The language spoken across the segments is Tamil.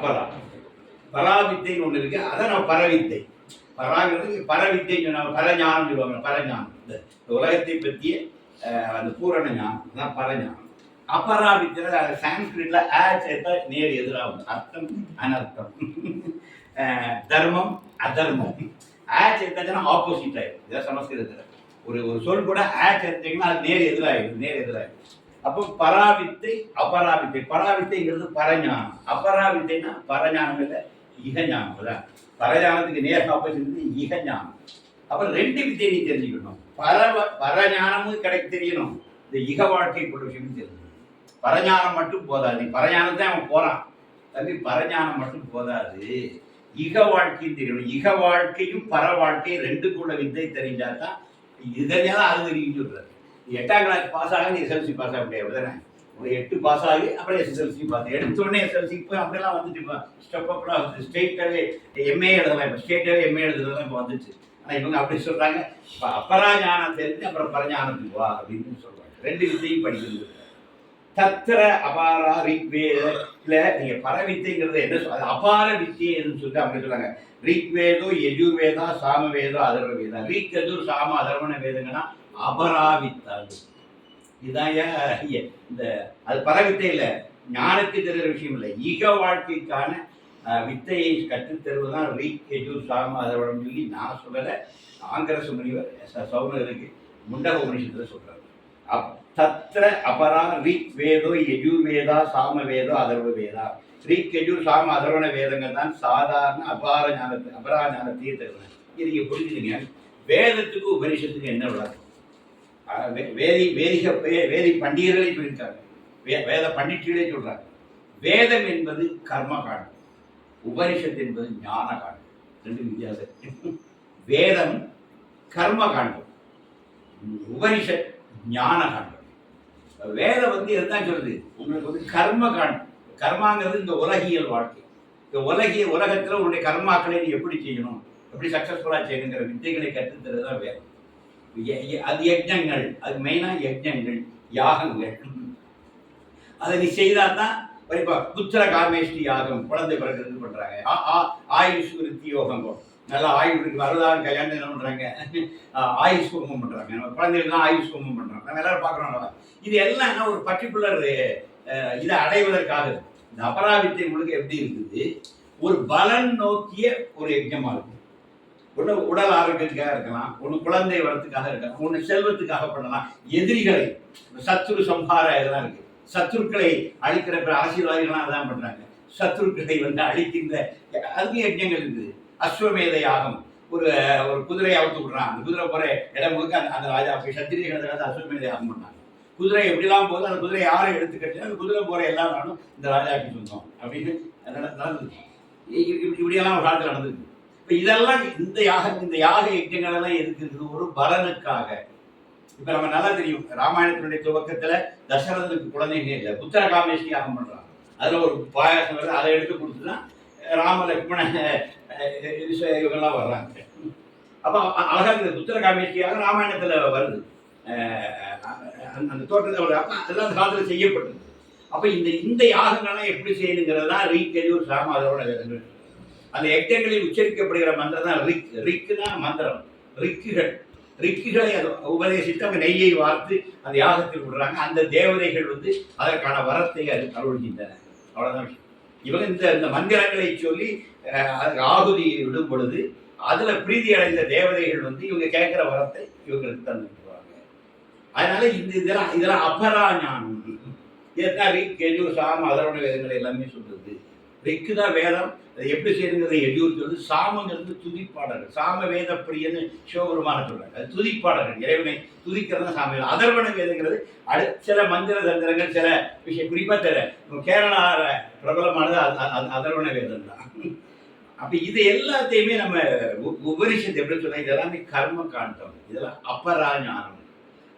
அப்பரா. பராவித்தைன்னு ஒன்று இருக்கு, அதான் நம்ம பரவித்தை. பராங்கிறது பரவித்தை, பரஞானம் சொல்லுவாங்க. பரஞானம் இந்த உலகத்தை பற்றிய அந்த பூரண ஞானம், அதான் பரஞானம். அபராவித்தில சான்ஸ்கிரிட்ல சேர்த்தா நேர் எதிராகும், அர்த்தம் அனர்த்தம், தர்மம் அதர்மம். சேர்த்தாச்சுன்னா ஆப்போசிட் ஆயிடும். இதான் சமஸ்கிருதத்தில் ஒரு சொல் கூட சேர்த்தீங்கன்னா அது நேர் எதிராயிடும். அப்போ பராவித்தை அபராவித்தை. பராவித்தைங்கிறது பரஞானம், அபராவித்தைன்னா பரஞானம் இல்லை, இகஞானம். அதான் பரஞானத்துக்கு நேர் ஆப்போசிட் இகஞானம். அப்புறம் ரெண்டு வித்தை நீ தெரிஞ்சுக்கணும். பரஞானமும் கிடைக்க தெரியணும், இந்த இக வாழ்க்கை கொண்ட விஷயம் தெரிஞ்சுக்கணும். பரஞானம் மட்டும் போதாது, நீ பரஞானத்தை அவன் போறான் தம்பி, பரஞானம் மட்டும் போதாது, இக வாழ்க்கையும் தெரியணும். இக வாழ்க்கையும் பர வாழ்க்கையும் ரெண்டுக்குள்ள வித்தை தெரிஞ்சாதான் இது தெரிஞ்சாதான் அது தெரியும் சொல்றாரு. 8ஆம் கிளாஸ் பாஸ் ஆக நீ எஸ்எல்சி பாஸ் ஆக முடியாது தானே. ஒரு 8 பாஸ் ஆகி அப்புறம் எஸ்எல்சி பாஸ், எடுத்தோடனே எஸ்எல்சி இப்போ அப்படிலாம் வந்துட்டு இப்போ ஸ்டெப் அப்லாம் வந்து ஸ்டேட்டாகவே எம்ஏ எழுதலாம், இப்போ ஸ்டேட்டாகவே எம்ஏ எழுதுறதுலாம் இப்போ வந்துச்சு. ஆனால் இவங்க அப்படி சொல்கிறாங்க, இப்போ அப்பராஞானம் தெரிஞ்சு அப்புறம் பரஞானத்துக்கு வா அப்படின்னு சொல்கிறாங்க. ரெண்டு வித்தையும் படிக்கிறது. தத்திர அபாரா ரிக்வேதத்தில் நீங்கள் பரவித்தைங்கிறது என்ன சொல், அபார வித்தியன்னு சொல்லிட்டு அப்படி சொல்கிறாங்க. ரிக்வேதோ யஜுர்வேதா சாமவேதோ அதர்வ வேதா. ரிக் யஜுர் சாம அதர்வண வேதங்கன்னா அபராவித்தாள். இதுதான் இந்த அது பரவித்தை இல்லை, ஞானத்துக்கு தெரிகிற விஷயம் இல்லை, ஈக வாழ்க்கைக்கான வித்தையை கற்றுத்தருவதுதான் ரிக் யஜுர் சாம அதர்வணம் சொல்லி நான் சொல்லலை. ஆங்கரச முனிவர் சௌனருக்கு முண்டக உபனிஷத்துல சொல்றாரு. தத்திர அபரா ரிக் வேதோ யஜுர்வேதா சாமவேதோ அதர்வ வேதா. ரிக் யஜுர் சாம அதர்வண வேதங்கள் தான் சாதாரண அபார ஞானத்தை அபரா ஞானத்தையே தருவேன். இது நீங்க புரிஞ்சுதுங்க. வேதத்துக்கு உபனிஷத்துக்கு என்ன விளக்கம்? வேதி பண்டிகர்களே சொல்லியிருக்காங்க, வேத பண்டிட்டுகளே சொல்றாங்க. வேதம் என்பது கர்ம காண்டம், உபனிஷத்து என்பது ஞான காண்டம். ரெண்டு வித்தியாசம். வேதம் கர்ம காண்டம், உபனிஷத் ஞான காண்டம். வேதம் வந்து எதுதான் சொல்லுது, உங்களுக்கு வந்து கர்ம காண்டம். கர்மாங்கிறது இந்த உலகியல் வாழ்க்கை. இந்த உலகத்தில் உன்னுடைய கர்மாக்களை நீ எப்படி செய்யணும், எப்படி சக்சஸ்ஃபுல்லாக செய்யணுங்கிற வித்தைகளை கற்றுத்தருது தான் வேதம். அது யஜ்ஞங்கள், அது மெயினாக யஜ்ஞங்கள், யாகங்கள். அதை நீ செய்தால் தான் இப்போ புத்திர காமேஷ்டி யாகம், குழந்தை பிறகு பண்ணுறாங்க. ஆயுஷ் விருத்தி யோகம், நல்லா ஆயுள் வரதான் கல்யாணம் என்ன பண்ணுறாங்க, ஆயுஷ் கும்பம் பண்ணுறாங்க. நம்ம குழந்தைகள்லாம் ஆயுஷ் கும்பம் பண்ணுறாங்க, நம்ம எல்லாரும் பார்க்குறோம். இது எல்லாம் ஒரு பர்டிகுலர் இதை அடைவதற்காக. இந்த அபராவித்தை முழுக்க எப்படி இருக்குது, ஒரு பலன் நோக்கிய ஒரு யஜ்ஞமாக இருக்கும். ஒன்று உடல் ஆரோக்கியத்துக்காக இருக்கலாம், ஒன்று குழந்தை வரத்துக்காக இருக்கலாம், ஒன்று செல்வத்துக்காக பண்ணலாம். எதிரிகளை சத்ரு சம்ஹார இதெல்லாம் இருக்கு, சத்ருக்களை அழிக்கிற அரசியல்வாதிகள்லாம் அதான் பண்றாங்க. சத்ருக்களை வந்து அழிக்கின்ற அதுக்கு யஜ்ஞங்கள் இருக்குது. அஸ்வமேத யாகம், ஒரு குதிரையை அவுத்து விடுறான், அந்த குதிரை போற இடம் முழுக்க அந்த ராஜா போய் சத்திரியர்கள் அஸ்வமேத யாகம் பண்ணாங்க. குதிரை எப்படிலாம் போகுது, அந்த குதிரை யாரை எடுத்து கட்டி அந்த குதிரை போற எல்லா நாளும் இந்த ராஜாக்கு சொந்தம் அப்படின்னு நடந்துருக்கு. இப்படியெல்லாம் ஒரு காலத்தில் நடந்துருக்கு. இப்போ இதெல்லாம் இந்த யாக யஜ்ஞங்கள் எல்லாம் எதுக்கு, ஒரு பலனுக்காக. இப்போ நம்ம நல்லா தெரியும், ராமாயணத்தினுடைய துவக்கத்தில் தசரதனுக்கு குழந்தைங்க இல்லை, புத்திர காமேஷ்டி யாகம் பண்ணுறாங்க. அதில் ஒரு பாயாசம் வருது, அதை எடுத்து கொடுத்துதான் ராம லக்ஷ்மண இவங்கெல்லாம் வர்றாங்க. அப்போ அழகாக புத்திர காமேஷ்டியாக ராமாயணத்தில் வருது. அந்த தோட்டத்தில் அப்போ அதெல்லாம் அந்த காலத்தில் செய்யப்பட்டது. அப்போ இந்த யாகங்கள்லாம் எப்படி செய்யணுங்கிறது தான் ரிக் யஜுர் சாம அதர்வண வேதங்கள். அந்த யஜ்ஞங்களில் உச்சரிக்கப்படுகிற மந்திரம் தான் ரிக். ரிக்குனா மந்திரம், ரிக்குகளை உபதேசித்து அவங்க நெய்யை வார்த்து அந்த யாகத்தில் விடுறாங்க. அந்த தேவதைகள் வந்து அதற்கான வரத்தை அருள்கின்றன. அவ்வளோதான் விஷயம். இவங்க இந்த மந்திரங்களை சொல்லி ஆகுதி விடும் பொழுது அதில் பிரீதி அடைந்த தேவதைகள் வந்து இவங்க கேட்குற வரத்தை இவங்களுக்கு தந்துருவாங்க. அதனால இதெல்லாம் அபரா ஞானம். இதுதான் ரிக் யஜுர் சாம அதர்வண வேதங்கள் எல்லாமே சொல்றது. ரிக்கு தான் வேதம், அதை எப்படி செய்யுங்கிறத யஜுர் சொல்லுது. சாமங்கிறது துதிப்பாடர்கள், சாம வேத பிரியன்னு சிவபெருமான சொல்றாங்க. அது துதிப்பாடர்கள், இறைவனை துதிக்கிறது தான் சாம வேதம். அதர்வண வேதங்கிறது சில மந்திர தந்திரங்கள், சில விஷயம் குறிப்பாக கேரளா பிரபலமானது அதர்வண வேதம் தான். அப்போ இது எல்லாத்தையுமே நம்ம உபனிஷத்து எப்படி சொன்னா, இதெல்லாமே கர்ம காண்டம், இதெல்லாம் அப்பரா ஞானம்.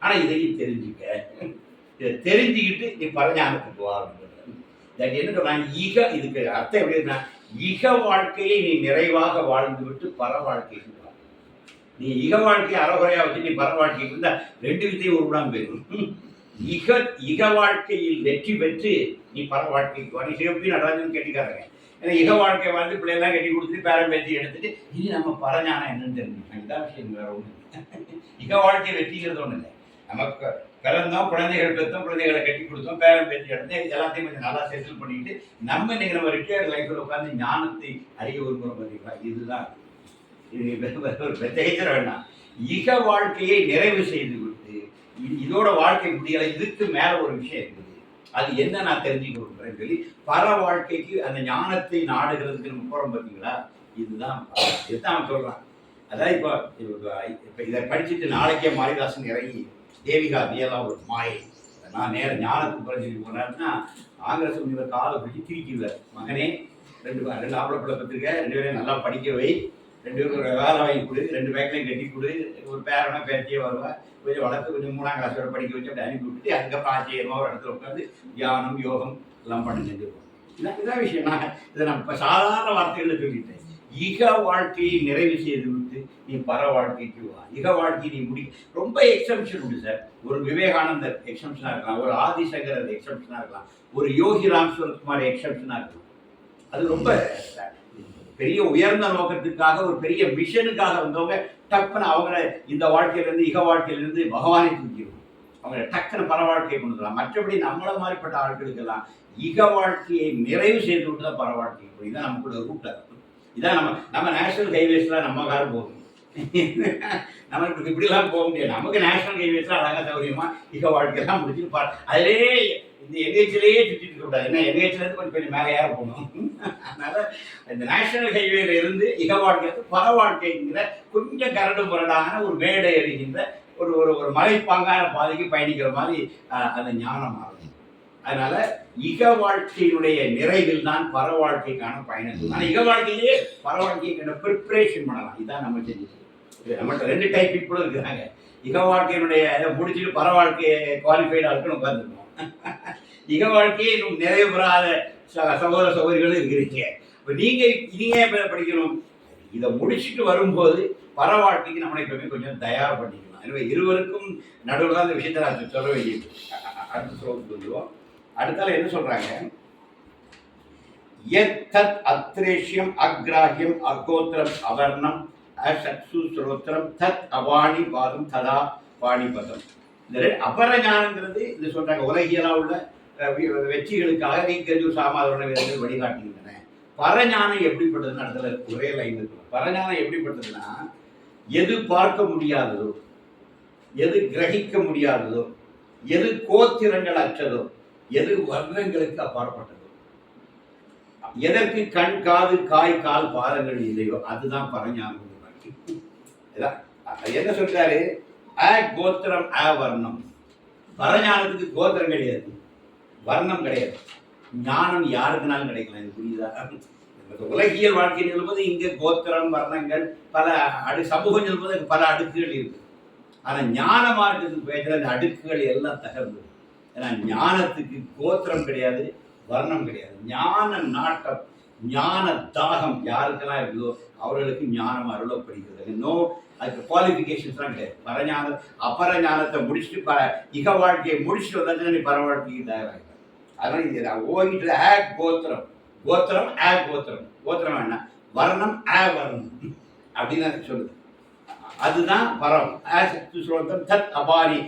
ஆனால் இதையும் தெரிஞ்சுக்க, இதை தெரிஞ்சுக்கிட்டு நீ பரஞானத்துக்கு வாரணும். என்ன சொல்றாங்க, இதுக்கு அர்த்தம் எப்படி இருக்குன்னா, இக வாழ்க்கையை நீ நிறைவாக வாழ்ந்து விட்டு பர வாழ்க்கைக்கு வா. நீ இக வாழ்க்கையை அறகுறையா வச்சு நீ பர வாழ்க்கைக்கு இருந்தா ரெண்டு வித்தையும் உருவிடாம போயிடும். இக வாழ்க்கையில் வெற்றி பெற்று நீ பர வாழ்க்கைக்கு வா. நீ சிவப்பி நடராஜன் கேட்டுக்காரங்க, ஏன்னா இக வாழ்க்கை வாழ்ந்து பிள்ளையெல்லாம் கட்டி கொடுத்துட்டு பேரம் பேத்தி எடுத்துட்டு இனி நம்ம பரஞானம் என்னன்னு தெரிஞ்சுக்கணும். இதுதான் விஷயம், வேற ஒன்று. இக வாழ்க்கையை வெற்றிங்கிறது ஒண்ணு இல்லை. நமக்கு பிறந்தோம், குழந்தைகள் பெற்றோம், குழந்தைகளை கட்டி கொடுத்தோம், பேரம் பேத்தி எடுத்து எல்லாத்தையும் கொஞ்சம் நல்லா செட்டில் பண்ணிட்டு நம்ம இன்னைக்கு நம்ம ரிட்டையர்ட் லைஃப்ல உட்காந்து ஞானத்தை அறிய விரும்புகிறோம். பார்த்தீங்களா? இதுதான் இது ஒரு பிரத்யேகிற வேண்டாம். இக வாழ்க்கையை நிறைவு செய்து விட்டு இதோட வாழ்க்கை முடியலை, இதுக்கு மேல ஒரு விஷயம் இருக்குது, அது என்ன நான் தெரிஞ்சுக்க விரும்புறேன்னு சொல்லி பர வாழ்க்கைக்கு அந்த ஞானத்தை நாடுகிறதுக்கு நம்ம போறோம். பார்த்தீங்களா? இதுதான் அவன் சொல்றான். அதான் இப்போ இதை படிச்சுட்டு நாளைக்கே மாரிதாசன் இறங்கி தேவிகா நீயெல்லாம் ஒரு மாயை, நான் நேரம் ஞானத்துக்கு குறைஞ்சிட்டு போனாருன்னா காங்கிரஸ் உங்களை காலை பிடிச்சி திரிக்குவார். மகனே, ரெண்டு ஆம்பளை பிள்ளை பத்திரிக்கை, 2 பேரையும் நல்லா படிக்க வை, 2 பேருக்கு ஒரு வேலை வாங்கி கொடு, 2 பேக்கையும் கட்டி கொடு, ஒரு பேரனா பேத்தியே வருவேன், கொஞ்சம் வளர்த்து கொஞ்சம் 3ஆம் கிளாஸ் வரை படிக்க வச்சு அப்படி அனுப்பி விட்டுட்டு அதுக்கப்புறம் ஆச்சரியமாக ஒரு இடத்துல உட்காந்து தியானம் யோகம் எல்லாம் பண்ணி இதான் விஷயம். நான் இதை நான் இப்போ சாதாரண வார்த்தைகளில் சொல்லிட்டேன். இக வாழ்க்கையை நிறைவு செய்து விட்டு நீ பர வாழ்க்கைக்கு வா. இக வாழ்க்கையை நீ ரொம்ப எக்ஸம்ஷன் உண்டு சார். ஒரு விவேகானந்தர் எக்ஸம்ஷனாக இருக்கலாம், ஒரு ஆதிசங்கரர் எக்ஸம்ஷனாக இருக்கலாம், ஒரு யோகி ராம் சுரத்குமார் எக்ஸம்ஷனாக இருக்கலாம். அது ரொம்ப பெரிய உயர்ந்த நோக்கத்துக்காக ஒரு பெரிய மிஷனுக்காக வந்தவங்க டக்குன்னு அவங்கள இந்த வாழ்க்கையிலேருந்து இக வாழ்க்கையிலேருந்து பகவானை தூக்கிடுவோம். அவங்கள டக்குன்னு பர வாழ்க்கையை கொண்டு வரலாம். மற்றபடி நம்மள மாதிரிப்பட்ட ஆட்களுக்கெல்லாம் இக வாழ்க்கையை நிறைவு செய்து விட்டு தான் பர வாழ்க்கை. இதுதான் நமக்குள்ள ரூட். இதான் நம்ம நேஷனல் ஹைவேஸ்லாம் நம்ம கார் போகும். நமக்கு இப்படிலாம் போக முடியாது. நமக்கு நேஷனல் ஹைவேஸ்லாம் அழகாக சௌகரியமா இக வாழ்க்கையெல்லாம் முடிச்சுட்டு அதிலே இந்த என்ஹெச்லேயே சுற்றிட்டு இருக்கக்கூடாது. ஏன்னா என்ஹெச்லேருந்து கொஞ்சம் மேலே ஏற போகணும். அதனால இந்த நேஷனல் ஹைவேல இருந்து இக வாழ்க்கை பர வாழ்க்கைங்கிற கொஞ்சம் கரடு முரடான ஒரு மேடை எழுகின்ற ஒரு ஒரு ஒரு மலைப்பாங்கான பாதைக்கு பயணிக்கிற மாதிரி அந்த ஞானம் ஆகும். அதனால இக வாழ்க்கையினுடைய நிறைவில் தான் பர வாழ்க்கைக்கான பயணங்கள். ஆனால் இக வாழ்க்கையிலேயே பர வாழ்க்கைக்கான ப்ரிப்பரேஷன் பண்ணலாம். இதுதான் நம்ம செஞ்சது. நம்மகிட்ட 2 டைப் பீப்புளும் இருக்கிறாங்க. இக வாழ்க்கையினுடைய இதை முடிச்சுட்டு பர வாழ்க்கையை குவாலிஃபைடு ஆளுக்குன்னு உட்காந்துருக்கோம். இக வாழ்க்கையை இன்னும் நிறைவு பெறாத சகோதர சகோதரிகளும் இருக்கிறீங்க. இப்போ நீங்கள் படிக்கணும். இதை முடிச்சுட்டு வரும்போது பர வாழ்க்கைக்கு நம்மளை எப்பவுமே கொஞ்சம் தயார் பண்ணிக்கலாம். எனவே இருவருக்கும் நடுவில் தான் இந்த விஷயத்தை நான் சொல்ல வேண்டியது. அடுத்த சொல்லுக்கு வந்துடுவோம். அடுத்தால என்ன சொல்றாங்க? யத் அத்ரேஷ்யம் அக்ராஹ்யம் அகோத்திரம் அவர்ணம் அசக்சு ஸ்ரோத்திரம் தத் அபாணி பாதம் ததா பாணிபதம். இந்த அபர ஞானங்கிறது இது சொல்றாங்க. உலகியலாக உள்ள வெற்றிகளுக்காக நீக்கஜு சாமாதரண வேதங்கள் வழிகாட்டுகின்றன. பரஞானம் எப்படிப்பட்டதுன்னு இடத்துல ஒரே லைன் இருக்கு. பரஞானம் எப்படிப்பட்டதுன்னா, எது பார்க்க முடியாததோ, எது கிரகிக்க முடியாததோ, எது கோத்திரங்கள் அற்றதோ, எது வர்ணங்களுக்கு அப்பாற்பட்டதோ, எதற்கு கண் காது காய் கால் பாதங்கள் இல்லையோ அதுதான் பரஞானம். என்ன சொல்றாரு? கோத்திரம் வர்ணம். பரஞானத்துக்கு கோத்திரம் கிடையாது, வர்ணம் கிடையாது. ஞானம் யாருக்குனாலும் கிடைக்கலாம். இது புரியுதா? உலகியல் வாழ்க்கை சொல்லும்போது இங்க கோத்திரம் வர்ணங்கள் பல சமூகம் சொல்லும்போது பல அடுக்குகள் இருக்கு. ஆனா ஞான மார்க்கத்துக்கு பேசுற அந்த அடுக்குகள் எல்லாம் தகர்ந்து. ஏன்னா ஞானத்துக்கு கோத்திரம் கிடையாது, வர்ணம் கிடையாது. ஞான நாட்டம், ஞான தாகம் யாருக்கெல்லாம் இருக்குதோ அவர்களுக்கு ஞானம் அருளப்படுகிறது. நோ, அதுக்கு குவாலிஃபிகேஷன்ஸ்லாம் கிடையாது. பரஞான அபர ஞானத்தை முடிச்சுட்டு இக வாழ்க்கையை முடிச்சுட்டு வந்தாச்சுன்னா நீ பர வாழ்க்கைக்கு தயாராக. அதனால இது ஓங்கிட்டு கோத்திரம், கோத்திரம் கோத்திரம், கோத்திரம் என்ன வர்ணம் வர்ணம் அப்படின்னு சொல்லுது. அதுதான் பரம். தத் அபாரி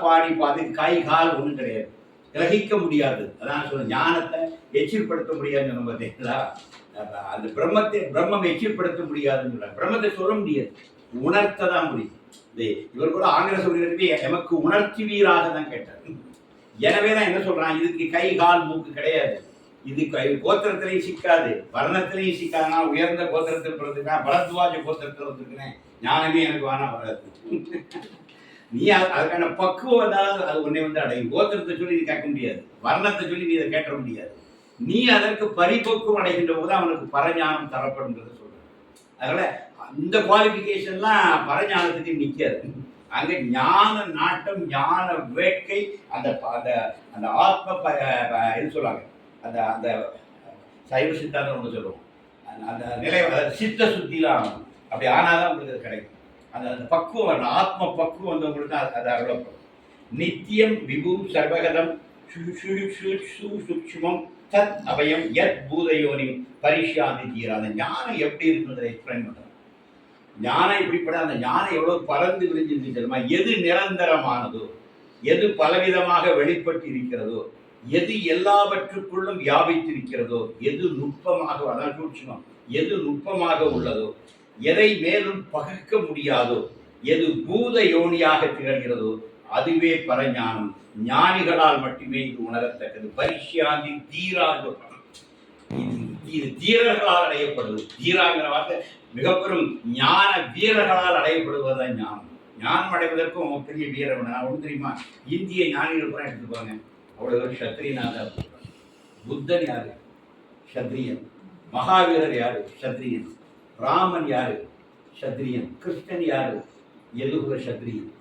பாணி பாதி கை கால் ஒன்றும் கிடையாது, கிரகிக்க முடியாது. அதான் சொல்ல ஞானத்தை எச்சில்படுத்த முடியாதுன்னு நம்ம பார்த்தீங்களா? அந்த பிரம்மம் எச்சில்படுத்த முடியாதுன்னு சொல்றாங்க. பிரம்மத்தை சொல்ல முடியாது, உணர்த்த தான் முடியும். இவர் கூட ஆங்கில சொல்லிட்டு எமக்கு உணர்ச்சி வீராக தான் கேட்டார். எனவே தான் என்ன சொல்றான், இதுக்கு கை கால் மூக்கு கிடையாது, இது கோத்திரத்திலையும் சிக்காது, வர்ணத்திலையும் சிக்காதுனா உயர்ந்த கோத்திரத்தில் பிறந்திருக்கேன், பரத்வாஜ கோத்திரத்தில் வந்திருக்கிறேன், ஞானமே எனக்கு வேணா வராது. நீ அதுக்கான பக்குவம் தான் அது உன்னை அடையும். கோத்திரத்தை சொல்லி நீ கேட்க முடியாது, வர்ணத்தை சொல்லி நீ இதை கேட்ட முடியாது. நீ அதற்கு பரிபக்குவம் அடைகின்ற போது அவனுக்கு பரஞானம் தரப்படுங்கிறத சொல்றேன். அதனால அந்த குவாலிஃபிகேஷன்லாம் பரஞானத்துக்கு நிற்காது. அங்க ஞான நாட்டம், ஞான வேட்கை, அந்த அந்த ஆத்ம இது சொல்லுவாங்க, அந்த அந்த சைவ சித்தாந்தம் ஒன்று சொல்லுவோம், அந்த நிலை சித்த சுத்திலாம் ஆகணும். அப்படி ஆனாதான் உங்களுக்கு அது கிடைக்கும். அந்த பக்குவம், அந்த ஆத்ம பக்குவம் வந்தவங்களுக்கு அது அருளப்படும். நித்தியம் விபு சர்வகதம் சூக்ஷ்மம் தத் அபயம் யத் பூதயோனி பரிஷ்யாந்தி தீரா. அந்த ஞானம் எப்படி இருக்குன்றதை எக்ஸ்பிளைன் பண்றாங்க. ஞானம் இப்படிப்பட்ட அந்த ஞானம் எவ்வளவு பறந்து விரிஞ்சிருக்கு தெரியுமா? எது நிரந்தரமானதோ, எது பலவிதமாக வெளிப்பட்டு இருக்கிறதோ, எது எல்லாவற்றுக்குள்ளும் வியாபித்திருக்கிறதோ, எது நுட்பமாக, அதான் சூட்சுமம், எது நுட்பமாக உள்ளதோ, எதை மேலும் பகுக்க முடியாதோ, எது பூத யோனியாக திகழ்கிறதோ, அதுவே பரஞானம். ஞானிகளால் மட்டுமே இது உணரத்தக்கது. பரிஷ்யாந்தி தீரா சொல்றாங்க. இது தீரர்களால் அடையப்படுவது. தீராங்கிற வார்த்தை மிக பெரும் ஞான வீரர்களால் அடையப்படுவதுதான் ஞானம். ஞானம் அடைவதற்கும் பெரிய வீரம். நான் ஒன்று தெரியுமா? இந்திய ஞானிகள் கூட எடுத்துப்பாங்க, அவ்வளவு சத்திரியனாக இருப்பாங்க. புத்தன் யாரு? சத்திரியன். மகாவீரர் யாரு? சத்திரியன். ராமன் யாரு? சத்திரியன். கிருஷ்ணன் யாரு? எதுகுல சத்திரியன்.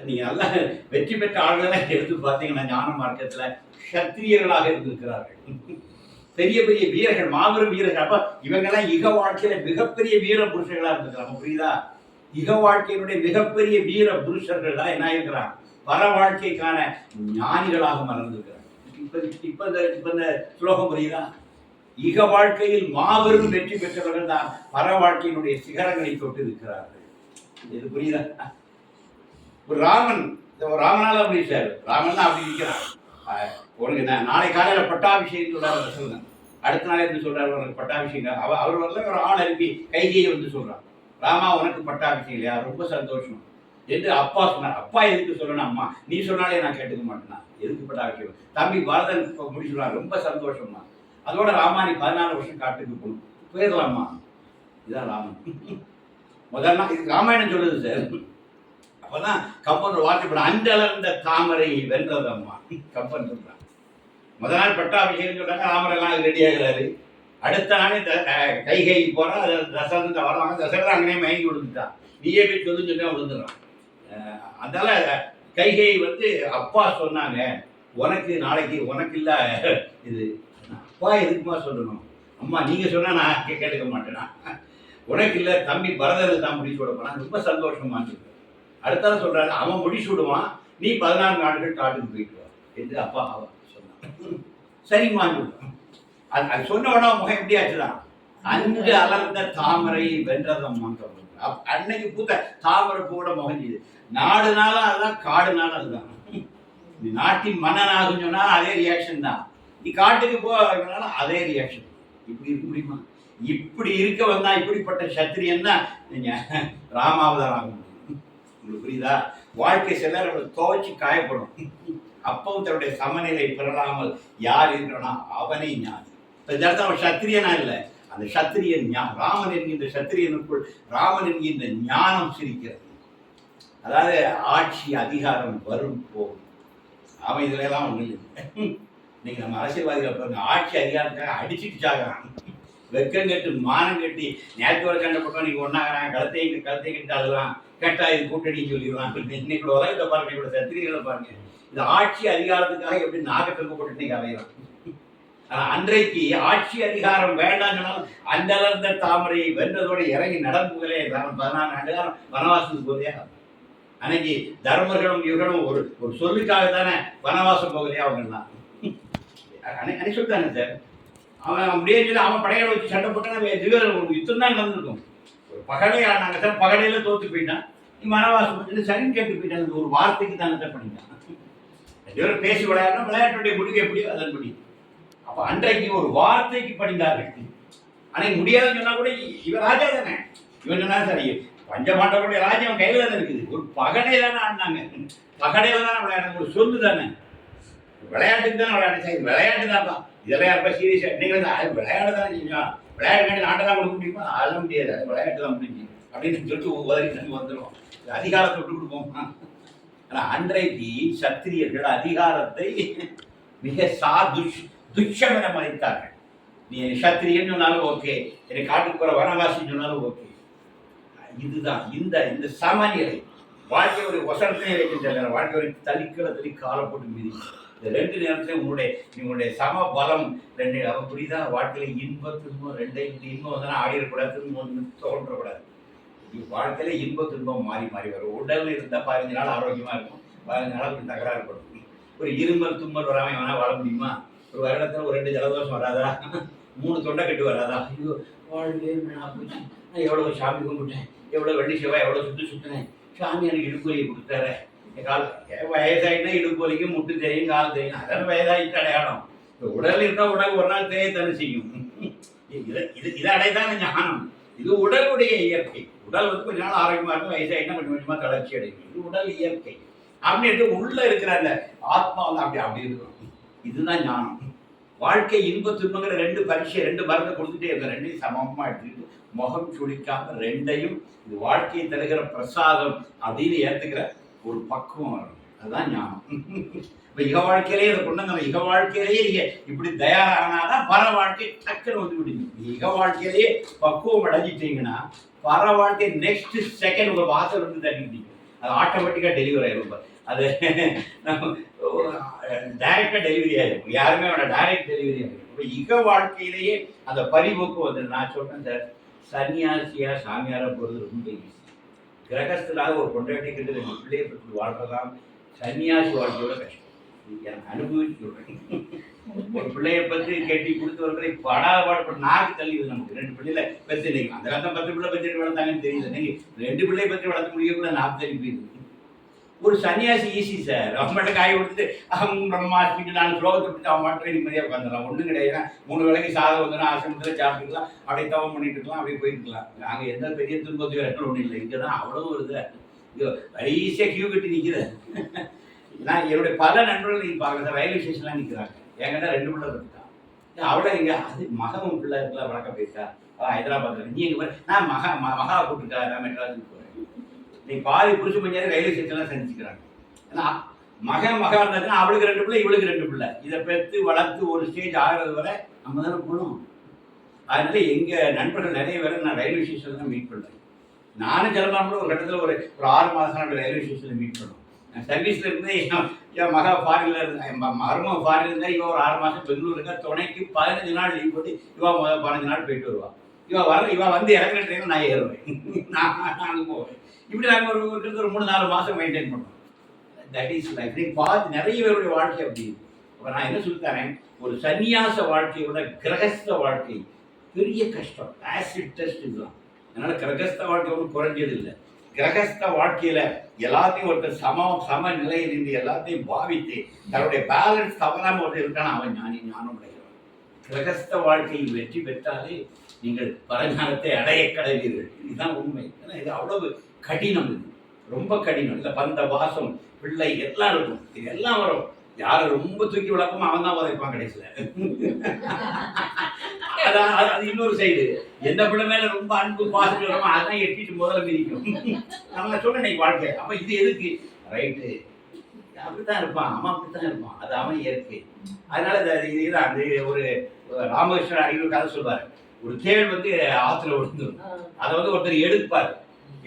நீங்க நல்லா வெற்றி பெற்ற ஆளுநர் எடுத்து பார்த்தீங்கன்னா ஞான மார்க்கத்துல சத்திரியர்களாக இருந்திருக்கிறார்கள். பெரிய பெரிய வீரர்கள், மாபெரும் வீரர்கள். அப்ப இவங்கெல்லாம் இக வாழ்க்கையில மிகப்பெரிய வீர புருஷர்களா இருந்திருக்கிறாங்க. புரியுதா? இக வாழ்க்கையினுடைய மிகப்பெரிய வீர புருஷர்கள் தான் என்ன இருக்கிறாங்க? பர வாழ்க்கைக்கான ஞானிகளாக மறந்திருக்கிறாங்க. இப்ப இந்த ஸ்லோகம் புரியுதா? இக வாழ்க்கையில் மாபெரும் வெற்றி பெற்றவர்கள் தான் பர வாழ்க்கையினுடைய சிகரங்களை தொட்டு இருக்கிறார்கள். இது புரியுதா? ஒரு ராமன், ராமனால அப்படி சார், ராமன் தான் அப்படி இருக்கிறான். உனக்கு நாளை காலையில பட்டாபிஷேகம் சொல்றாரு சொல்லுங்க, அடுத்த நாளே இருந்து சொல்றாரு உனக்கு பட்டாபிஷேகம். அவர் வரல, ஒரு ஆள் அனுப்பி கைகையை வந்து சொல்றான், ராமா உனக்கு பட்டாபிஷேகம் இல்லையா, ரொம்ப சந்தோஷம் என்று அப்பா சொன்னார். அப்பா எதுக்கு சொல்லணும்? அம்மா நீ சொன்னாலே நான் கேட்டுக்க மாட்டேனா, எதுக்கு பட்டாபிஷேகம்? தம்பி பரதன் முடிச்சுடுறான், ரொம்ப சந்தோஷம்மா. அதோட ராமா நீ 14 வருஷம் காட்டுக்கு போகணும், போயிடலாம்மா. இதுதான் ராமன். முதல் நாள் இது ராமாயணம் சொல்லுது சார். அப்பதான் கம்பன் ஒரு வார்த்தை போட, அன்றளர்ந்த தாமரை வென்றதம்மா கம்பன் சொல்றான். முதல் நாள் பட்டாபிஷேகம் சொல்றாங்க, ராமரெல்லாம் ரெடி ஆகிறாரு. அடுத்த நாளே கைகை போறா, தசரத வராங்க. தசரத அங்கனே மயங்கி விழுந்துட்டான். நீயே போய் சொல்லுன்னு விழுந்துடுறான். அதனால கைகை வந்து அப்பா சொன்னாங்க, உனக்கு நாளைக்கு உனக்கு இல்ல இது. அப்பா எதுக்குமா சொல்லணும்? அம்மா நீங்க சொன்னா நான் கேட்டுக்க மாட்டேனா, உனக்கு இல்ல தம்பி பரதனுக்கு தான் முடிச்சு விட போனா, ரொம்ப சந்தோஷமா இருக்கு. அடுத்தால சொல்றாரு, அவன் முடிச்சு விடுவான், நீ 14 நாட்கள் காட்டுக்கு போயிட்டு வா என்று அப்பா சொன்னான். சரிம்மா அது சொன்ன உடனே முகம் எப்படி ஆச்சுதான், அங்கு அலர்ந்த தாமரை வென்றதம்மா. அன்னைக்கு பூத்த தாமரை கூட முகம் செய்யுது. நாடு நாளும் அதுதான், காடு நாளும் அதுதான். நீ நாட்டின் மன்னனாகும் சொன்னா அதே ரியாக்ஷன் தான், நீ காட்டுக்கு போனாலும் அதே ரியாக்ஷன். இப்படி இருக்க முடியுமா? இப்படி இருக்க வந்தா இப்படிப்பட்ட சத்திரியன் தான் நீங்க ராமாவதாரம் ஆக முடியும். உங்களுக்கு புரியுதா? வாழ்க்கை சிலர் துவைச்சு காயப்படும். அப்பவும் தன்னுடைய சமநிலை பெறலாமல் யார் இருக்கிறனா அவனே ஞானி. அவன் சத்திரியனா இல்லை, அந்த சத்திரியன் ராமன் என்கின்ற சத்திரியனுக்குள் ராமன் என்கின்ற ஞானம் சிரிக்கிறது. அதாவது ஆட்சி அதிகாரம் வரும் போகும். அவன் இதுல எல்லாம் ஒண்ணு இல்லை. நீங்க நம்ம அரசியல்வாதிகளை பாருங்க, ஆட்சி அதிகாரத்துக்காக அடிச்சுட்டு சாகிறான். வெக்கம் கட்டு மானம் கட்டி நேற்று வரை கண்டப்பட்டோம், நீங்க ஒன்னாகிறாங்க, கழுத்தை கட்டு அழுகலாம், கேட்டா இது கூட்டணின்னு சொல்லிடுவான். இன்னைக்கு உலகத்தை பாருங்க, இவ்வளவு சத்திரிகளை பாருங்க, இந்த ஆட்சி அதிகாரத்துக்காக எப்படி நாகத்திற்கு போட்டு இன்னைக்கு அலையலாம். அன்றைக்கு ஆட்சி அதிகாரம் வேண்டாம் சொன்னாலும் அந்த அளர்ந்த தாமரை வென்றதோடு இறங்கி நடந்துகளே 14 ஆண்டு காலம் வனவாசத்துக்கு போதையா. அன்னைக்கு தர்மர்களும் இவர்களும் ஒரு சொல்லுக்காக தானே வனவாசம் போகலையா அவங்கெல்லாம். அன்னைக்கு சொல்லிட்டாங்க சார், அவன் அப்படியே சொல்லி அவன் படைகளை வச்சு சண்டை போட்டான். ஒரு யுத்தம் தான் நடந்திருக்கும். ஒரு பகடை ஆனாங்க சார், பகடையில தோத்து போயிட்டான். நீ வனவாசம் பண்ணி சரின்னு கேட்டு போயிட்டாங்க. ஒரு வார்த்தைக்கு தானே சார் பண்ணிட்டான். பேசி விளையாடுனா விளையாட்டுடைய முடிவு எப்படியோ அதன்படி. அப்ப அன்றைக்கு ஒரு வார்த்தைக்கு படிந்தார்கள். அன்னைக்கு முடியாதுன்னு சொன்னா கூட இவன் ராஜா தானே, இவன் சொன்னா சரி, பஞ்சபாண்டவருடைய ராஜ்யம் கையில தானே இருக்குது. ஒரு பகடை தானே ஆடினாங்க, பகடையில தானே விளையாடுங்க, ஒரு சொல்லு தானே, விளையாட்டுக்கு தானே விளையாடு. சரி விளையாட்டு தான்ப்பா, இதெல்லாம் யாருப்பா சீரியஸா இன்னைக்கு விளையாடு தானே செஞ்சோம், விளையாட்டு நாட்டை தான் கொடுக்க முடியுமா? அதெல்லாம் முடியாது, அது விளையாட்டு தான் முடிஞ்சு அப்படின்னு சொல்லிட்டு உதவி தண்ணி வந்துடும். அதிகாரத்தை விட்டு கொடுப்போம்னா. ஆனா அன்றைக்கு சத்திரியர்கள் அதிகாரத்தை மிக துச்சம் என மதித்தார்கள். நீ சத்திரியன்னு சொன்னாலும் ஓகே, என்னை காட்டுக்கு போற வனவாசின்னு சொன்னாலும் ஓகே. இதுதான் இந்த சமநிலை. வாழ்க்கை ஒரு வசனத்திலே வைக்கின்ற வாழ்க்கை ஒரு தள்ளி காலை போட்டு மீதி. இந்த 2 நேரத்திலையும் உங்களுடைய சம பலம் 2. அவன் புரியுதா? வாழ்க்கையில இன்ப துன்பம் 2. இன்பம் வந்து ஆடிடக்கூடாது, துன்பம் தோன்றக்கூடாது. வாழ்க்கையில இன்ப துன்பம் மாறி மாறி வரும். உடல் இருந்தால் 15 நாள் ஆரோக்கியமா இருக்கும், 15 நாள் தகராறு படும். ஒரு இருமல் தும்மல் வராமல் எவனா வாழ முடியுமா? ஒரு வருடத்தில் ஒரு 2 ஜலதோஷம் வராதா? 3 தொண்டைக்கட்டு வராதா? ஐயோ வாழ்வே நான் போச்சு, நான் எவ்வளோ சாமி கும்பிட்டேன், எவ்வளோ வெள்ளி செவ்வாய் எவ்வளோ சுற்றினேன், சாமி எனக்கு இடுப்புலியை கொடுத்தாரு. கால் வயசாயிட்டா இடுப்பு வலிக்கும், முட்டு தெரியும், கால் தெரியும், அதெல்லாம் வயதாகிட்டு அடையாளம். உடல் இருந்தால் உடல் ஒரு நாள் தேயத்தானே செய்யும். இது அடையதான ஞானம். இது உடலுடைய இயற்கை. உடல் வந்து கொஞ்ச நாள் ஆரோக்கியமா இருக்கும், வயசாயிட்டா கொஞ்சம் கொஞ்சமா தளர்ச்சி அடையும். இது உடல் இயற்கை. அப்படின்ட்டு உள்ள இருக்கிற அந்த ஆத்மா வந்து அப்படி இருக்கும். இதுதான் ஞானம். வாழ்க்கை இன்ப துன்பங்கிற 2 பரீட்சை, 2 மருந்து கொடுத்துட்டே இருக்க, 2ஐயும் சமமா எடுத்துக்கிட்டு முகம் சுழிக்காம 2ஐயும் இது வாழ்க்கையை தருகிற பிரசாதம் அப்படின்னு ஏத்துக்கிற ஒரு பக்குவம் வரும். அதுதான் ஞானம். இப்ப இக வாழ்க்கையிலேயே அதை கொண்டு நம்ம இக வாழ்க்கையிலேயே நீங்க இப்படி தயாரானாதான் பர வாழ்க்கை டக்குன்னு வந்து விடுங்க. இக வாழ்க்கையிலேயே பக்குவம் அடைஞ்சிட்டீங்கன்னா பர வாழ்க்கை நெக்ஸ்ட் செகண்ட் உங்க வாசல் வந்து தட்டிக்கிட்டீங்க. அது ஆட்டோமேட்டிக்கா டெலிவரி ஆயிரும். அது நம்ம டைரக்டா டெலிவரி ஆயிடும். யாருமே அவனை டைரக்ட் டெலிவரி ஆகிடும். இப்போ இக வாழ்க்கையிலேயே அந்த பரிபோக்கு வந்து நான் சொல்றேன் சார், சன்னியாசியா சாமியாரா போறது ரொம்ப ஈஸி. கிரகஸ்தலாக ஒரு கொண்டாட்டி கிட்ட 2 பிள்ளையை பற்றி வாழ்றதான் சன்னியாசி வாழ்க்கையோட கஷ்டம். எனக்கு அனுபவிச்சு சொல்றேன். ஒரு பிள்ளைய பற்றி கட்டி கொடுத்தவர்களை படாபாடு நாக்கு தள்ளிது. நமக்கு 2 பிள்ளைல பெற்று இல்லைங்க. அந்த காலத்தில் 10 பிள்ளை பற்றி வளர்த்தாங்கன்னு தெரியுது. நீங்க 2 பிள்ளையை பற்றி வளர்த்த முடியக்குள்ள நாக்கு தள்ளி போயிடுது. ஒரு சன்னியாசி ஈஸி சார். அவங்கள்ட்ட காய் கொடுத்து அவங்க பிரம்மாஸ்மிக்கு 4 ஸ்லோகத்தை கொடுத்து அவன் மாற்ற நிம்மதியாக உட்காந்துடலாம். ஒன்றும் கிடையாது. 3 வேளைக்கு சாதம் வந்துன்னா ஆசிரமத்தில் சாப்பிட்டுக்கலாம், அப்படியே தவம் பண்ணிட்டு இருக்கலாம், அப்படியே போயிட்டு இருக்கலாம். நாங்கள் எந்த பெரிய துன்பத்தையும் வேறு ஒன்றும் இல்லை. இங்கே தான் அவ்வளோ வருது. இங்கே ஈஸியாக கியூ கட்டி நிற்கிது. நான் என்னுடைய பல நண்பர்கள் நீங்கள் பார்க்குறேன், ரயில்வே ஸ்டேஷன்லாம் நிற்கிறாங்க. என்கிட்ட 2 பிள்ளை இருக்கான். அவ்வளோ இங்கே அது மகன் பிள்ளை இருக்கலாம், வழக்க போயிருக்கா ஹைதராபாத்தில். நீ எங்கே நான் மகா கூப்பிட்டுருக்கா, நான் மெட்ராஸுக்கு போகிறேன். நீ பாதி புரிச்சு பண்ணியாவது ரயில்வே ஸ்டேஷன்லாம் சந்திச்சுக்கிறாங்க. ஏன்னா மகா இருந்ததுன்னா அவளுக்கு 2 பிள்ளை, இவளுக்கு 2 பிள்ளை. இதை பெற்று வளர்த்து ஒரு ஸ்டேஜ் ஆகிறது வரை நம்ம தானே போகணும். அதனால எங்கள் நண்பர்கள் நிறைய பேரை நான் ரயில்வே ஸ்டேஷனில் தான் மீட் பண்ணுறேன். நானும் கிளம்பாம ஒரு கட்டத்தில் ஒரு 6 மாதம் அப்படி ரயில்வே ஸ்டேஷனில் மீட் பண்ணுவோம். நான் சர்வீஸில் இருந்து என் மகா ஃபாரினில் இருந்தேன், மருமக ஃபாரின் இருந்தால் இவன் ஒரு 6 மாதம் பெங்களூர் இருக்கா, துணைக்கு 15 நாள் லீவ் போட்டு இவன் 15 நாள் போயிட்டு வருவான். இவன் வந்து இறங்குற ட்ரெயினில் நான் ஏறுவேன், நான் போவேன். இப்படி நாங்கள் ஒரு 3-4 மாதம் மெயின்டைன் பண்ணுவோம். That is life. நீங்கள் பார்த்து நிறைய பேருடைய வாழ்க்கை அப்படி. இப்போ நான் என்ன சொல்லித்தரேன், ஒரு சன்னியாச வாழ்க்கையோட கிரகஸ்த வாழ்க்கை பெரிய கஷ்டம். ஆசிட் டெஸ்ட் இதுதான். அதனால கிரகஸ்த வாழ்க்கை ஒன்றும் குறைஞ்சது இல்லை. கிரகஸ்த வாழ்க்கையில எல்லாத்தையும் ஒருத்தர் சம நிலையில் இருந்து எல்லாத்தையும் பாவித்து தன்னுடைய பேலன்ஸ் தவறாம ஒருத்தர் இருக்கான அவன் ஞானம் அடைகிறான். கிரகஸ்த வாழ்க்கையில் வெற்றி பெற்றாலே நீங்கள் பரஞானத்தை அடைய கடவீர்கள். இதுதான் உண்மை. ஏன்னா இது அவ்வளவு கடினம். இது ரொம்ப கடினம். இல்லை பந்த பாசம் பிள்ளை எல்லாம் இருக்கும், இது எல்லாம் வரும். யாரை ரொம்ப தூக்கி வளர்ப்போமோ அவன் தான் உதைப்பான் கடைசியில். அது இன்னொரு சைடு. எந்த பிள்ளை மேல ரொம்ப அன்பு பாசம் வரமோ அதான் எட்டிட்டு முதல்ல மிதிக்கும். நம்ம சொல்ல வாழ்க்கை. அப்ப இது எதுக்கு ரைட்டு? அப்படித்தான் இருப்பான், அவன் அப்படித்தான் இருப்பான், அது அவன் இயற்கை. அதனால இதுதான் அந்த ஒரு ராமகிருஷ்ணன் அடிகள் கதை சொல்வாரு. ஒரு தேள் வந்து ஆத்துல விழுந்துடும். அதை வந்து ஒருத்தர் எடுப்பார்,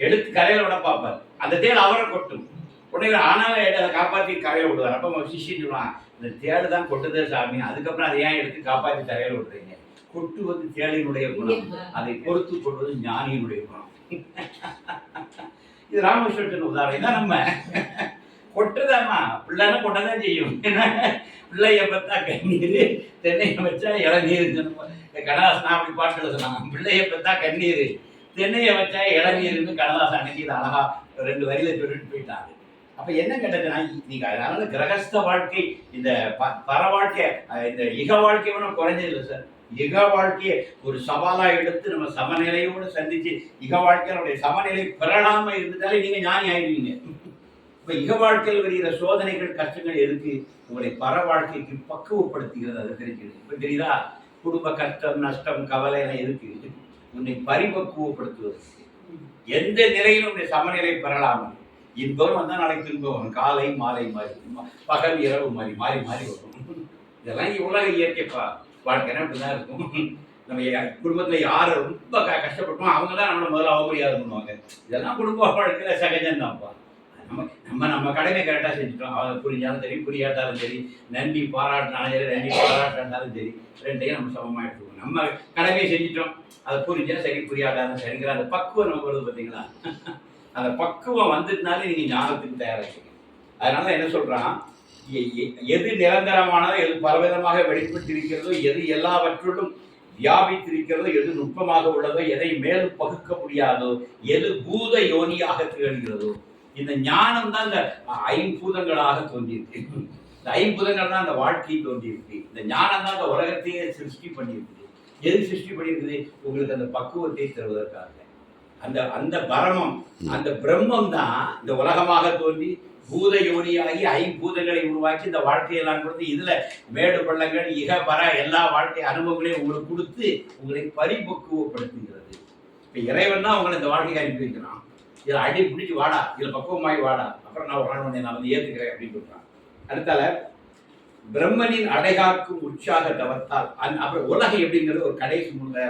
எடுத்து கரையில விட பார்ப்பார். அந்த தேள் அவரை கொட்டும். உடனே ஆனாலும் அதை காப்பாற்றி கரையில விடுவார். அப்போ சிஷின்னு சொல்லுவான், இந்த தேடு தான் கொட்டுதே சாமி, அதுக்கப்புறம் அதை ஏன் எடுத்து காப்பாற்றி கரையில விடுறீங்க? கொட்டுவது தேளினுடைய குணம், அதை பொறுத்து கொள்வது ஞானியினுடைய குணம். இது ராமகிருஷ்ணன் உதாரணம் தான். நம்ம கொட்டுதாம்மா, பிள்ளைன்னா கொட்டதான் செய்யும். பிள்ளைய பார்த்தா கண்ணீர், தென்னையை வச்சா இளநீர். கண்ணதாசன் அப்படி பாட்டுல சொன்னாங்க, பிள்ளைய பார்த்தா கண்ணீர், தென்னையை வச்சா இளநீர்னு கண்ணதாசன் அன்னைக்கு இது அழகா 2 வரியில சொல்லிட்டு போயிட்டாங்க. அப்ப என்ன கேட்டதுன்னா, நீங்க அதனால கிரகஸ்த வாழ்க்கை இந்த பர வாழ்க்கை இந்த இக வாழ்க்கை ஒன்றும் குறைஞ்சது இல்லை சார். இக வாழ்க்கையை ஒரு சவாலா எடுத்து நம்ம சமநிலையோடு சந்திச்சு இக வாழ்க்கையினுடைய சமநிலை பெறலாம இருந்துட்டாலே நீங்க ஞானி ஆயிடுவீங்க. இப்ப இக வாழ்க்கையில் வருகிற சோதனைகள் கஷ்டங்கள் எதுக்கு? உங்களை பர வாழ்க்கைக்கு பக்குவப்படுத்துகிறது. அது தெரிஞ்சுது. இப்ப தெரியுதா? குடும்ப கஷ்டம் நஷ்டம் கவலை எல்லாம் எதுக்கு? உன்னை பரிபக்குவப்படுத்துவதற்கு. எந்த நிலையிலும் உன்னை சமநிலை பெறலாமல். இன்பம் வந்தால் நாளைக்கு திரும்ப வரும். காலை மாலை மாறி, பகல் இரவு மாறி மாறி மாறி வரும். இதெல்லாம் உலக இயற்கைப்பா. வாழ்க்கைனா இப்படிதான் இருக்கும். நம்ம குடும்பத்துல யாரு ரொம்ப கஷ்டப்பட்டோம் அவங்க தான் நம்மளை முதல்ல அவமரியாதை பண்ணுவாங்க. இதெல்லாம் குடும்ப வாழ்க்கையில சகஜம்தான்ப்பா. நம்ம கடமை கரெக்டா செஞ்சுட்டோம். அவங்க புரிஞ்சாலும் சரி புரியாட்டாலும் சரி, நன்றி பாராட்டினாலும் சரி நன்றி பாராட்டாலும் சரி, 2ஐயும் நம்ம சமமாக எடுத்துக்கணும். நம்ம கடமையை செஞ்சுட்டோம், அதை புரிஞ்சா சரி புரியாட்டாலும் சரிங்கிற அந்த பக்குவம் நமக்கு வருது பார்த்தீங்களா? அந்த பக்குவம் வந்துட்டுனாலே நீங்க ஞானத்துக்கு தயாராகிங்க. அதனால என்ன சொல்றான், எது நிரந்தரமானதோ, எது பலவிதமாக வெளிப்பட்டிருக்கிறதோ, எது எல்லாவற்றிலும் வியாபித்திருக்கிறதோ, எது நுட்பமாக உள்ளதோ, எதை மேலும் பகுக்க முடியாதோ, எது பூத யோனியாக திகழ்கிறதோ, இந்த ஞானம் தான் இந்த ஐம்பூதங்களாக தோன்றியிருக்கு. இந்த ஐம்பூதங்கள் தான் அந்த வாழ்க்கையை தோன்றியிருக்கு. இந்த ஞானம் தான் இந்த உலகத்தையே சிருஷ்டி பண்ணியிருக்குது. எது சிருஷ்டி பண்ணியிருக்குது? உங்களுக்கு அந்த பக்குவத்தை தருவதற்காக. அந்த அந்த பரமம், அந்த பிரம்மம் தான் இந்த உலகமாக தோன்றி பூத யோனியாகி ஐம்பூதங்களை உருவாக்கி இந்த வாழ்க்கையெல்லாம் கொடுத்து இதுல மேடு பள்ளங்கள் இகபர எல்லா வாழ்க்கை அனுபவங்களையும் உங்களுக்கு கொடுத்து உங்களை பரிபக்குவப்படுத்துகிறது. இப்ப இறைவன் தான் உங்களை இந்த வாழ்க்கையை அனுப்பி வைக்கிறான். இதில் அடி பிடிச்சி வாடா, இதில் பக்குவமாகி வாடா, அப்புறம் நான் ஒரு நான் வந்து ஏற்றுக்கிறேன் அப்படின்னு சொல்றான். அடுத்தால பிரம்மனின் அடைகாக்கும் உற்சாக தவத்தால் அப்புறம் உலகம் எப்படிங்கிறது ஒரு கடைசி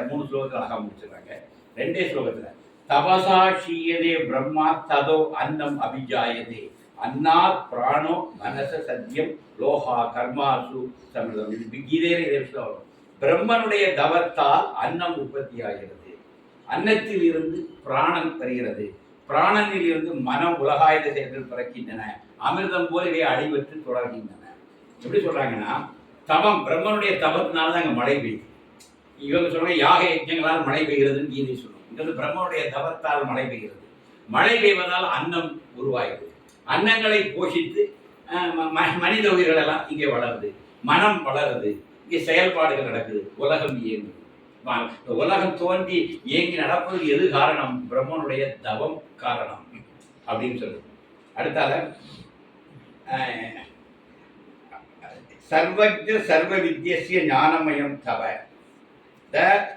மூணு ஸ்லோகத்தில் அழகா முடிச்சிடுறாங்க. 2 ஸ்லோகத்துல தபசா ஷீயதே பிரம்மா ததோ அன்னம் அபிஜாயதே அன்னாத் பிராணோ மனச சத்தியம் லோகா கர்மாசு சமிதம். இது கீதையில இதே விஷயம். பிரம்மனுடைய தவத்தால் அன்னம் உற்பத்தி ஆகிறது, அன்னத்தில் இருந்து பிராணன் பெறுகிறது, பிராணனில் இருந்து மனம் உலகாயுத செயல்கள் பிறக்கின்றன, அமிர்தம் போல் இவை அடிபட்டு தொடர்கின்றன. எப்படி சொல்றாங்கன்னா, தவம் பிரம்மனுடைய தவத்தினால தான் அங்கே மழை பெய்யுது. இவங்க சொல்றாங்க யாக யஜ்ஞங்களால் மழை பெய்கிறதுன்னு கீதை சொல்லும். இங்க வந்து பிரம்மனுடைய தவத்தால் மழை பெய்கிறது. மழை பெய்வதால் அன்னம் உருவாகிறது. அன்னங்களை போஷித்து மனித உயிர்கள் எல்லாம் இங்கே வளருது, மனம் வளருது, இங்கே செயல்பாடுகள் நடக்குது, உலகம் இயங்குது. உலகம் தோன்றி இயங்கி நடப்பது எது காரணம்? பிரம்மனுடைய தவம் காரணம் அப்படின்னு சொல்லுது. அடுத்தால சர்வஜ சர்வ வித்யஸ்ய ஞானமயம் தவ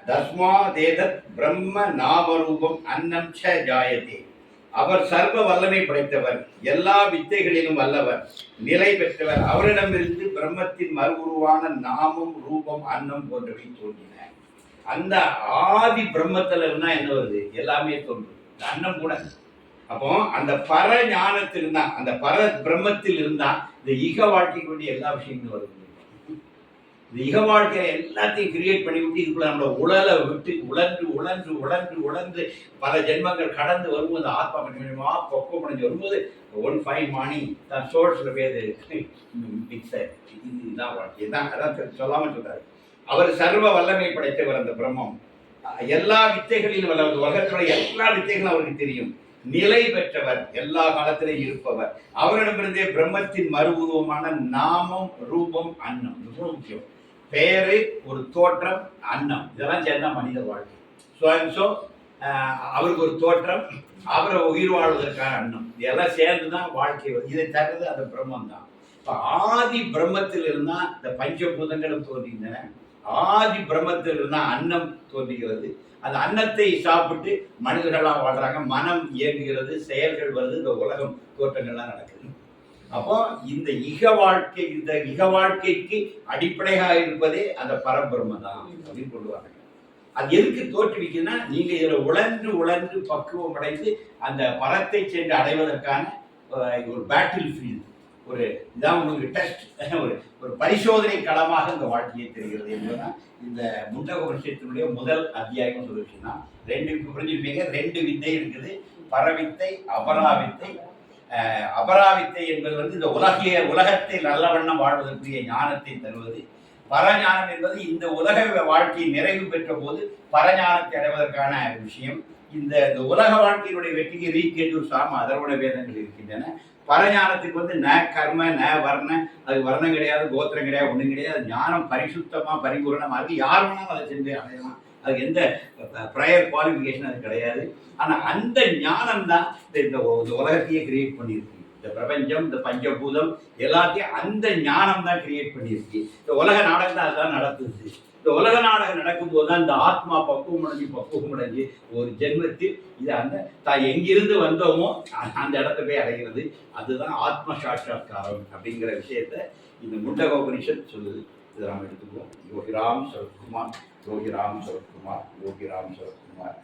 தஸ்மாதேதத் பிரம்ம நாமரூபம் அன்னம் ச ஜாயதே. அவர் சர்வ வல்லமை படைத்தவர், எல்லா வித்தைகளிலும் வல்லவர், நிலை பெற்றவர். அவரிடமிருந்து பிரம்மத்தின் மறு உருவான நாமம் ரூபம் அன்னம் போன்றவை தோன்றின. அந்த ஆதி பிரம்மத்துல இருந்தா என்ன வருது? எல்லாமே தோன்றும், அன்னம் கூட. அப்போ அந்த பர ஞானத்தில் இருந்தா, அந்த பர பிரம்மத்தில் இருந்தா இந்த ஈக வாழ்க்கைக்கு வேண்டிய எல்லா விஷயங்களும் வருது. இந்த ஈக வாழ்க்கையில எல்லாத்தையும் கிரியேட் பண்ணி விட்டு இதுக்குள்ள நம்மளை உழலை விட்டு உழன்று உழன்று உழன்று உழன்று பல ஜென்மங்கள் கடந்து வரும்போது ஆத்மா கொஞ்சம் கொஞ்சமா பக்குவம் அடைஞ்சு வரும்போது ஒன் ஃபைன் மார்னிங் தான் சோர்ஸ்ல பேரு மிக்சர் இதுதான் வாழ்க்கை தான். அதான் சொல்லாம சொல்றாரு. அவர் சர்வ வல்லமை படைத்தவர் அந்த பிரம்மம், எல்லா வித்தைகளிலும் வல்லவர், உலகத்துடைய எல்லா வித்தைகளும் அவருக்கு தெரியும், நிலை பெற்றவர், எல்லா காலத்திலும் இருப்பவர். அவரிடமிருந்தே பிரம்மத்தின் மறு உருவமான நாமம் ரூபம் அன்னம். இது முக்கியம். பெயரு, ஒரு தோற்றம், அன்னம், இதெல்லாம் சேர்ந்தா மனித வாழ்க்கை. ஸோ அவருக்கு ஒரு தோற்றம், அவரை உயிர் வாழ்வதற்கான அன்னம், இதெல்லாம் சேர்ந்துதான் வாழ்க்கை. இதை தருவது அந்த பிரம்மம் தான். இப்போ ஆதி பிரம்மத்தில் இருந்தா இந்த பஞ்சபூதங்களும் தோன்றின. ஆதி பிரம்மத்தில் இருந்தா அன்னம் தோன்றுகிறது. அந்த அன்னத்தை சாப்பிட்டு மனிதர்களாக வாழ்றாங்க, மனம் இயங்குகிறது, செயல்கள் வருது, இந்த உலகம் தோற்றங்கள்லாம் நடக்குது. அப்போ இந்த இக வாழ்க்கைக்கு அடிப்படையாக இருப்பதே அந்த பரபிரம்ம தான் அப்படின்னு கொள்வாங்க. அது எதுக்கு தோற்றுவிக்குன்னா, நீங்க இதுல உழன்று உழன்று பக்குவம் அடைந்து அந்த பரத்தை சென்று அடைவதற்கான ஒரு பேட்டில் ஃபீல்டு, ஒரு இதான் உங்களுக்கு டெஸ்ட், ஒரு பரிசோதனை களமாக இந்த வாழ்க்கையை தெரிகிறது என்பதுதான் இந்த முண்டக வருஷத்தினுடைய முதல் அத்தியாயம் சொல்லிச்சுன்னா. 2 புரிஞ்சிருப்பீங்க. 2 வித்தை இருக்குது, பரவித்தை, அபராவித்தை. அபராவித்தை என்பது வந்து இந்த உலகத்தை நல்ல வண்ணம் வாழ்வதற்குரிய ஞானத்தை தருவது. பரஞானம் என்பது இந்த உலக வாழ்க்கை நிறைவு பெற்ற போது பரஞானத்தை அடைவதற்கான விஷயம். இந்த உலக வாழ்க்கையினுடைய வெற்றிக்கு ரீகேது சாம அதர்வண வேதங்கள் இருக்கின்றன. பரஞானத்துக்கு வந்து ந கர்ம ந வர்ண, அது வர்ணம் கிடையாது, கோத்திரம் கிடையாது, ஒன்றும் கிடையாது. ஞானம் பரிசுத்தமா பரிபூர்ணமா இருக்கு. யார் வேணாலும் அதை சென்று அடையலாம். அதுக்கு எந்த ப்ரையர் குவாலிஃபிகேஷன் அது கிடையாது. ஆனால் அந்த ஞானம் தான் இந்த உலகத்தையே கிரியேட் பண்ணியிருக்கு. இந்த பிரபஞ்சம், இந்த பஞ்சபூதம் எல்லாத்தையும் அந்த ஞானம் தான் கிரியேட் பண்ணியிருக்கு. இந்த உலக நாடகம் தான் அதுதான் நடக்குது. இந்த உலக நாடகம் நடக்கும்போது தான் இந்த ஆத்மா பக்குவம் அடைஞ்சு ஒரு ஜென்மத்தில் இது அந்த எங்கிருந்து வந்தோமோ அந்த இடத்த போய் அடைகிறது. அதுதான் ஆத்ம சாட்சாத்காரம் அப்படிங்கிற விஷயத்த இந்த முண்டகோபனிஷத் சொல்லுது. இதை நாம் எடுத்துக்குவோம். யோகிராம் சரத்குமார், யோகிராம் சரத்குமார், யோகிராம் சரத்குமார்.